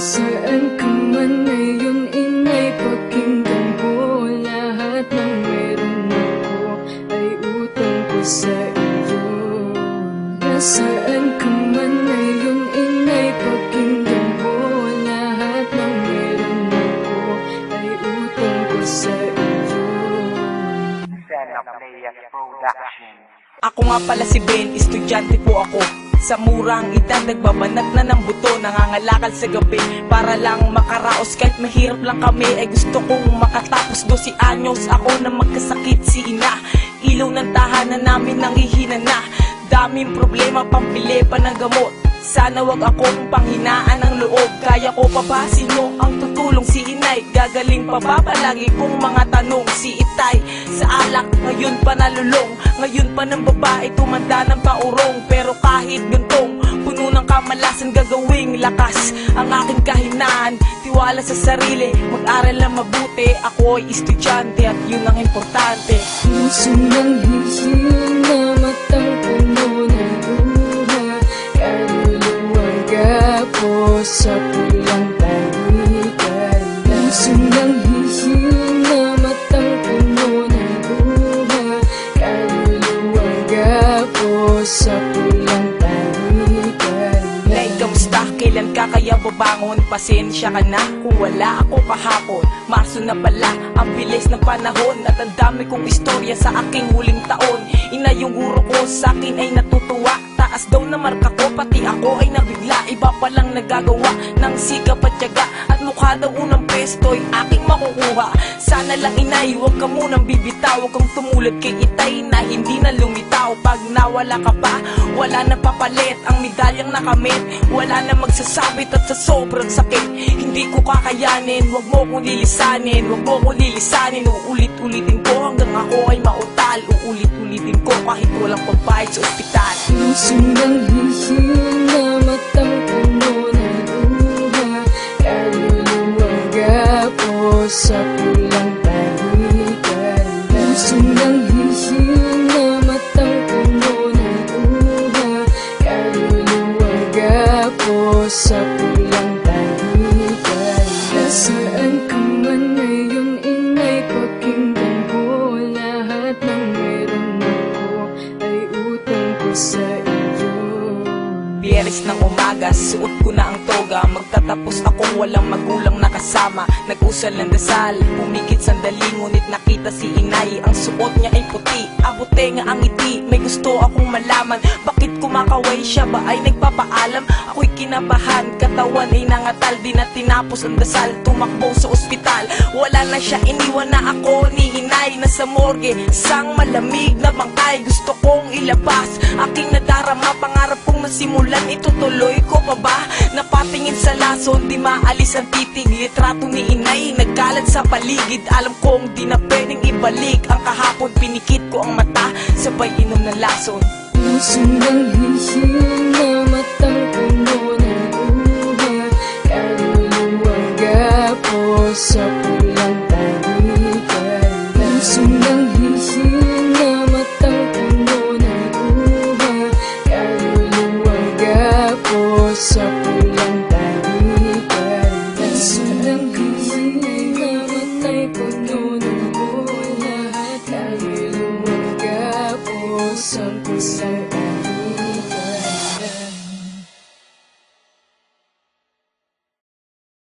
Nasaan ka man ngayon, inay, pakinggan mo. Lahat ng meron ako ay utang ko sa iyo. Nasaan ka man ngayon, inay, pakinggan mo. Lahat ng meron ako ay utang ko sa iyo. Ako nga pala si Ben, estudyante po ako. Sa murang edad, nagbabanat na ng buto. Nangangalakal sa gabi para lang makaraos. Kahit mahirap lang kami, ay gusto kong makatapos 12 anyos ako na magkasakit si ina. Ilaw ng tahanan namin nanghihina na. Daming problema, pambili pa ng gamot. Sana wag akong panghinaan ng loob. Kaya ko pa ba? Sino ang tutulong? Si inay. Gagaling pa ba? Palagi kong mga tanong. Si itay sa alak, ngayon pa nalulong. Ngayon pa ng babae, tumanda ng paurong. Pero kahit gantong, puno ng kamalasan, gagawing lakas ang aking kahinaan. Tiwala sa sarili, mag-aral na mabuti. Ako ay estudyante at yun ang importante. Puso ng hihing na matang puno ng luha, kaluluwang gapo sa pulang panikan. Puso ng hihing na matang puno ng luha, kaluluwang gapo sa pulang panikan. Nay, kamusta? Kailan ka kaya babangon? Pasensya ka na kung wala ako kahapon. Marso na pala, ang bilis ng panahon. At ang dami kong istorya sa aking huling taon. Ina, yung guro ko sa akin ay natutuwa. Taas daw na marka ko, pati ako ay nabigla. Iba palang nagagawa ng sikap at tiyaga. At mukha daw unang pesto'y aking makukuha. Sana lang inay, huwag ka munang bibitaw. Huwag kang tumulad kay itay na hindi na lumitaw. Pag nawala ka pa, wala na papalit. Ang medalyang nakamit, wala na magsasabit. At sa sobrang sakit, hindi ko kakayanin. Huwag mo kong lilisanin, huwag mo kong lilisanin. Uulit-ulitin ko hanggang ako ay mautal. Uulit-ulitin ko kahit walang pambayad sa ospital. Puso ng hihing na matang puno ng luha, kaluluwang gapo sa pulang panikan. Puso ng hihing na matang puno ng luha, kaluluwang gapo sa pulang panikan. Nasaan ka man ngayon, inay, pakinggan mo. Lahat ng meron ako ay utang ko sa iyo. Biyernes ng umaga, suot ko na ang toga. Magtatapos akong walang magulang nakasama. Nag-usal ng dasal, pumikit sandali. Ngunit nakita si inay, ang suot niya ay puti. Abote nga ang ngiti, may gusto akong malaman. Bakit kumakaway siya ba ay nagpapaalam? Ako'y kinabahan, katawan ay nangatal. Di na tinapos ang dasal, tumakbo sa ospital. Wala na siya, iniwan na ako ni inay. Nasa morgue, isang malamig na bangkay. Gusto kong ilabas, aking nadarama. Pangarap kong nasimulan, itutuloy ko pa ba? Napatingin sa lason, di maalis ang titig. Litrato ni inay, nagkalat sa paligid. Alam kong di na pwedeng ibalik ang kahapon. Pinikit ko ang mata, sabay inom ng lason. Puso ng hihing na matang puno ng luha, kaluluwang gapo sa pulang